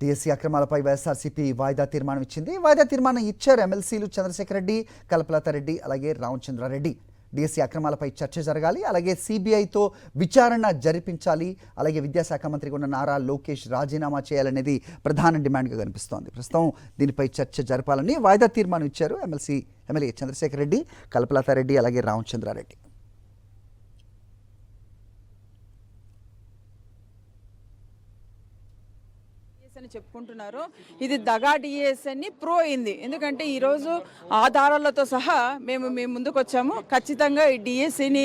DSC అక్రమాలపై YSRCP వాయిదా తీర్మానం ఇచ్చింది. వాయిదా తీర్మానం ఇచ్చారు ఎమ్మెల్సీలు చంద్రశేఖర్ రెడ్డి, కల్పలతారెడ్డి, అలాగే రామచంద్రారెడ్డి. డిఎస్సీ అక్రమాలపై చర్చ జరగాలి, అలాగే సిబిఐతో విచారణ జరిపించాలి, అలాగే విద్యాశాఖ మంత్రిగా ఉన్న నారా లోకేష్ రాజీనామా చేయాలనేది ప్రధాన డిమాండ్గా కనిపిస్తోంది. ప్రస్తుతం దీనిపై చర్చ జరపాలని వాయిదా తీర్మానం ఇచ్చారు ఎమ్మెల్యే చంద్రశేఖర్ రెడ్డి, కల్పలతారెడ్డి, అలాగే రామచంద్రారెడ్డి. అని చెప్పుకుంటున్నారు. ఇది దగా డిఎస్ అని ప్రూవ్ అయింది. ఎందుకంటే ఈరోజు ఆధారాలతో సహా మేము ముందుకు వచ్చాము. ఖచ్చితంగా ఈ డిఎస్సిని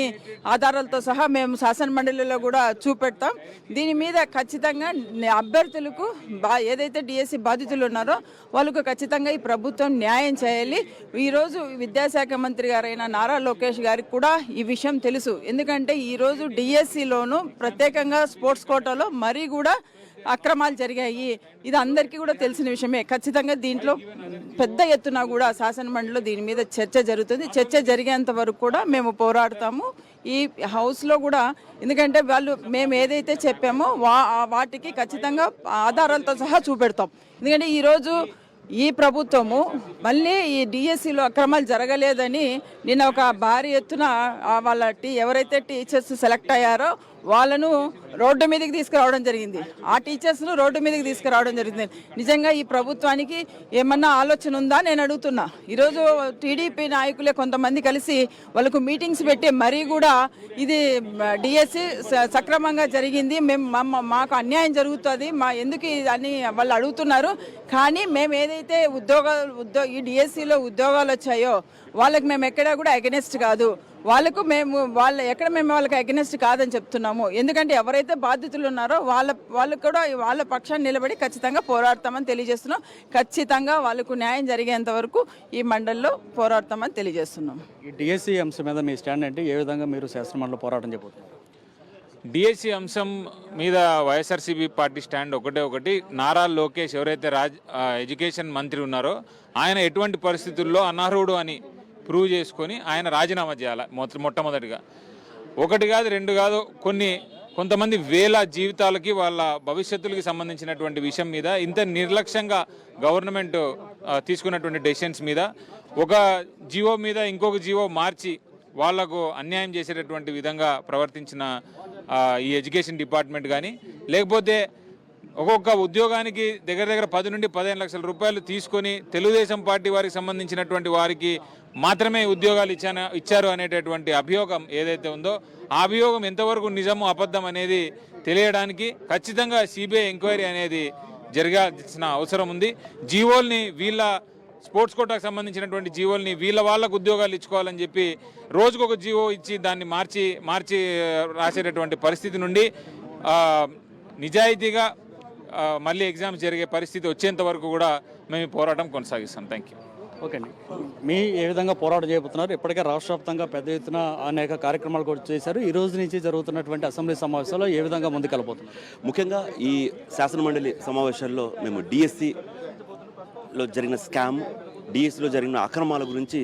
ఆధారాలతో సహా మేము శాసన మండలిలో కూడా చూపెడతాం. దీని మీద ఖచ్చితంగా అభ్యర్థులకు ఏదైతే డిఎస్సి బాధితులు ఉన్నారో వాళ్ళకు ఖచ్చితంగా ఈ ప్రభుత్వం న్యాయం చేయాలి. ఈరోజు విద్యాశాఖ మంత్రి గారైన నారా లోకేష్ గారికి కూడా ఈ విషయం తెలుసు. ఎందుకంటే ఈరోజు డిఎస్సిలోను ప్రత్యేకంగా స్పోర్ట్స్ కోటాలో మరీ కూడా అక్రమాలు జరిగాయి. ఇది అందరికీ కూడా తెలిసిన విషయమే. ఖచ్చితంగా దీంట్లో పెద్ద ఎత్తున కూడా శాసన మండలిలో దీని మీద చర్చ జరుగుతుంది. చర్చ జరిగేంత వరకు కూడా మేము పోరాడతాము ఈ హౌస్లో కూడా. ఎందుకంటే మేము ఏదైతే చెప్పామో వాటికి ఖచ్చితంగా ఆధారాలతో సహా చూపెడతాం. ఎందుకంటే ఈరోజు ఈ ప్రభుత్వము మళ్ళీ ఈ డిఎస్సిలో అక్రమాలు జరగలేదని నిన్న ఒక భారీ ఎత్తున వాళ్ళ ఎవరైతే టీచర్స్ సెలెక్ట్ అయ్యారో వాళ్ళను రోడ్డు మీదకి తీసుకురావడం జరిగింది. ఆ టీచర్స్ను రోడ్డు మీదకి తీసుకురావడం జరిగింది. నిజంగా ఈ ప్రభుత్వానికి ఏమన్నా ఆలోచన ఉందా నేను అడుగుతున్నా. ఈరోజు టీడీపీ నాయకులే కొంతమంది కలిసి వాళ్ళకు మీటింగ్స్ పెట్టి మరీ కూడా ఇది డిఎస్సి సక్రమంగా జరిగింది, మాకు అన్యాయం జరుగుతుంది, ఎందుకు అని వాళ్ళు అడుగుతున్నారు. కానీ మేము ఏదైతే ఈ డిఎస్సిలో ఉద్యోగాలు వచ్చాయో వాళ్ళకి మేము ఎక్కడా కూడా అగెనెస్ట్ కాదు. వాళ్ళకు మేము వాళ్ళకి అగెనెస్ట్ కాదని చెప్తున్నాము. ఎందుకంటే ఎవరైతే బాధితులు ఉన్నారో వాళ్ళకు కూడా వాళ్ళ పక్షాన్ని నిలబడి ఖచ్చితంగా పోరాడతామని తెలియజేస్తున్నాం. ఖచ్చితంగా వాళ్ళకు న్యాయం జరిగేంత వరకు ఈ మండలిలో పోరాడతామని తెలియజేస్తున్నాం. ఈ డిఎస్సి అంశం మీద మీ స్టాండ్ అంటే ఏ విధంగా మీరు శాసనమండలిలో పోరాటం చేయబోతున్నారు? డిఎస్సి అంశం మీద వైఎస్ఆర్సీపీ పార్టీ స్టాండ్ ఒకటి. నారా లోకేష్ ఎవరైతే ఎడ్యుకేషన్ మంత్రి ఉన్నారో ఆయన ఎటువంటి పరిస్థితుల్లో అనర్హుడు అని ప్రూవ్ చేసుకొని ఆయన రాజీనామా చేయాలి. మొట్టమొదటిగా ఒకటి కాదు, రెండు కాదు, కొంతమంది వేల జీవితాలకి వాళ్ళ భవిష్యత్తులకి సంబంధించినటువంటి విషయం మీద ఇంత నిర్లక్ష్యంగా గవర్నమెంట్ తీసుకున్నటువంటి డెసిషన్స్ మీద ఒక జీవో మీద ఇంకొక జీవో మార్చి వాళ్లకు అన్యాయం చేసేటటువంటి విధంగా ప్రవర్తించిన ఈ ఎడ్యుకేషన్ డిపార్ట్మెంట్ కానీ, లేకపోతే ఒక్కొక్క ఉద్యోగానికి దగ్గర 10 నుండి 15 లక్షల రూపాయలు తీసుకొని తెలుగుదేశం పార్టీ వారికి సంబంధించినటువంటి వారికి మాత్రమే ఉద్యోగాలు ఇచ్చారు అనేటటువంటి అభియోగం ఏదైతే ఉందో ఆ అభియోగం ఎంతవరకు నిజము అబద్ధం అనేది తెలియడానికి ఖచ్చితంగా సిబిఐ ఎంక్వైరీ అనేది జరగాల్సిన అవసరం ఉంది. జీవోల్ని వీళ్ళ స్పోర్ట్స్ కోటాకు సంబంధించినటువంటి జీవోల్ని వాళ్ళకు ఉద్యోగాలు ఇచ్చుకోవాలని చెప్పి రోజుకొక జీవో ఇచ్చి దాన్ని మార్చి రాసేటటువంటి పరిస్థితి నుండి నిజాయితీగా మళ్ళీ ఎగ్జామ్స్ జరిగే పరిస్థితి వచ్చేంత వరకు కూడా మేము పోరాటం కొనసాగిస్తాం. Thank you. ఓకే అండి, మీ ఏ విధంగా పోరాటం చేయబోతున్నారు? ఇప్పటికే రాష్ట్ర వ్యాప్తంగా పెద్ద ఎత్తున అనేక కార్యక్రమాలు కూడా చేశారు. ఈ రోజు నుంచి జరుగుతున్నటువంటి అసెంబ్లీ సమావేశాల్లో ఏ విధంగా ముందుకెళ్ళబోతున్నారు? ముఖ్యంగా ఈ శాసనమండలి సమావేశాల్లో మేము డిఎస్సిలో జరిగిన స్కామ్, డిఎస్సిలో జరిగిన అక్రమాల గురించి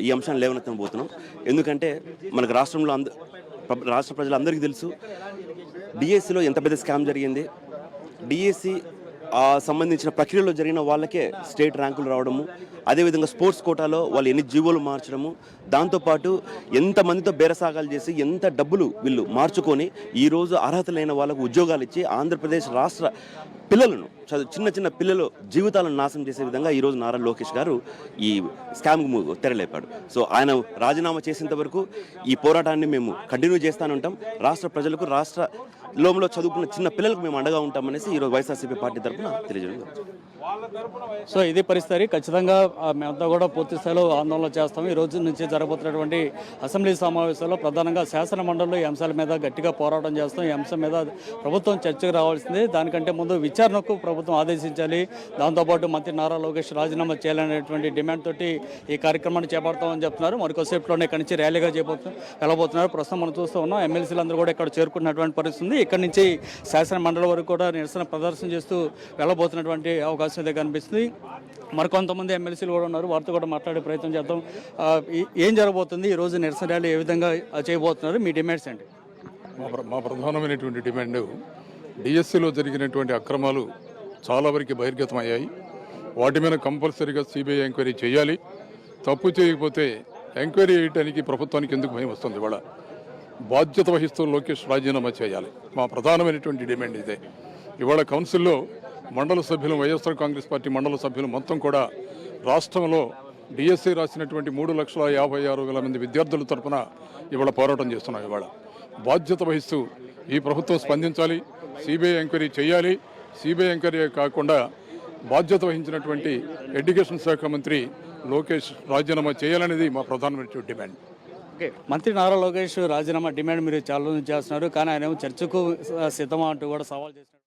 ఈ అంశాన్ని లేవనెత్తబోతున్నాం. ఎందుకంటే మనకు రాష్ట్ర ప్రజలందరికీ తెలుసు డిఎస్సిలో ఎంత పెద్ద స్కామ్ జరిగింది. డిఎస్సి సంబంధించిన ప్రక్రియలో జరిగిన వాళ్ళకే స్టేట్ ర్యాంకులు రావడము, అదేవిధంగా స్పోర్ట్స్ కోటాలో వాళ్ళు ఎన్ని జీవోలు మార్చడము, దాంతోపాటు ఎంతమందితో బేరసాగాలు చేసి ఎంత డబ్బులు వీళ్ళు మార్చుకొని ఈరోజు అర్హత లేని వాళ్ళకు ఉద్యోగాలు ఇచ్చి ఆంధ్రప్రదేశ్ రాష్ట్ర పిల్లలను చిన్న పిల్లలు జీవితాలను నాశనం చేసే విధంగా ఈరోజు నారా లోకేష్ గారు ఈ స్కామ్కు తెరలేపాడు. సో ఆయన రాజీనామా చేసేంత వరకు ఈ పోరాటాన్ని మేము కంటిన్యూ చేస్తూనే ఉంటాం. రాష్ట్ర ప్రజలకు, రాష్ట్రంలో చదువుకున్న చిన్న పిల్లలకు మేము అండగా ఉంటామనేసి ఈరోజు వైఎస్ఆర్సీపీ పార్టీ తరఫున తెలియజేయడం. సో ఇది పరిస్థితి. ఖచ్చితంగా మేమంతా కూడా పూర్తి స్థాయిలో ఆందోళన చేస్తాము. ఈ రోజు నుంచి జరగబోతున్నటువంటి అసెంబ్లీ సమావేశాల్లో ప్రధానంగా శాసన మండలిలో ఈ అంశాల మీద గట్టిగా పోరాటం చేస్తాం. ఈ అంశం మీద ప్రభుత్వం చర్చకు రావాల్సింది. దానికంటే ముందు విచారణకు ప్రభుత్వం ఆదేశించాలి. దాంతోపాటు మంత్రి నారా లోకేష్ రాజీనామా చేయాలనేటువంటి డిమాండ్ తోటి ఈ కార్యక్రమాన్ని చేపడతామని చెప్తున్నారు. మరికొద్దిసేపులోనే ఇక్కడి నుంచి ర్యాలీగా వెళ్ళబోతున్నారు. ప్రస్తుతం మనం చూస్తూ ఉన్నాం ఎమ్మెల్సీలు అందరూ కూడా ఇక్కడ చేరుకున్నటువంటి పరిస్థితి ఉంది. ఇక్కడి నుంచి శాసన మండలి వరకు కూడా నిరసన ప్రదర్శన చేస్తూ వెళ్ళబోతున్నటువంటి అవకాశం అయితే కనిపిస్తుంది. మరికొంతమంది ఎమ్మెల్సీలు కూడా ఉన్నారు, వారితో కూడా మాట్లాడే ప్రయత్నం చేద్దాం. ఏం జరగబోతుంది, ఈరోజు నిరసన ర్యాలీ ఏ విధంగా చేయబోతున్నారు, మీ డిమాండ్స్ ఏంటి? మా ప్రధానమైనటువంటి డిమాండ్ డిఎస్సిలో జరిగినటువంటి అక్రమాలు చాలా వరకు బహిర్గతమయ్యాయి. వాటి మీద కంపల్సరీగా సిబిఐ ఎంక్వైరీ చేయాలి. తప్పు చేయకపోతే ఎంక్వైరీ చేయడానికి ప్రభుత్వానికి ఎందుకు భయం వస్తుంది? ఇవాళ బాధ్యత వహిస్తూ లోకేష్ రాజీనామా చేయాలి. మా ప్రధానమైనటువంటి డిమాండ్ ఇదే. ఇవాళ కౌన్సిల్లో మండల సభ్యులు, వైఎస్ఆర్ కాంగ్రెస్ పార్టీ మండల సభ్యులు మొత్తం కూడా రాష్ట్రంలో డిఎస్సి రాసినటువంటి 3,56,000 మంది విద్యార్థుల తరఫున ఇవాళ పోరాటం చేస్తున్నాం. ఇవాళ బాధ్యత వహిస్తూ ఈ ప్రభుత్వం స్పందించాలి, సిబిఐ ఎంక్వైరీ చేయాలి. సిబిఐ ఎంక్వైరీ కాకుండా బాధ్యత వహించినటువంటి ఎడ్యుకేషన్ శాఖ మంత్రి లోకేష్ రాజీనామా చేయాలనేది మా ప్రధానమైన డిమాండ్. ఓకే, మంత్రి నారా లోకేష్ రాజీనామా డిమాండ్ మీరు చాలా రోజులు చేస్తున్నారు, కానీ ఆయన ఏమో చర్చకు సిద్ధమా అంటూ కూడా సవాల్ చేస్తున్నారు.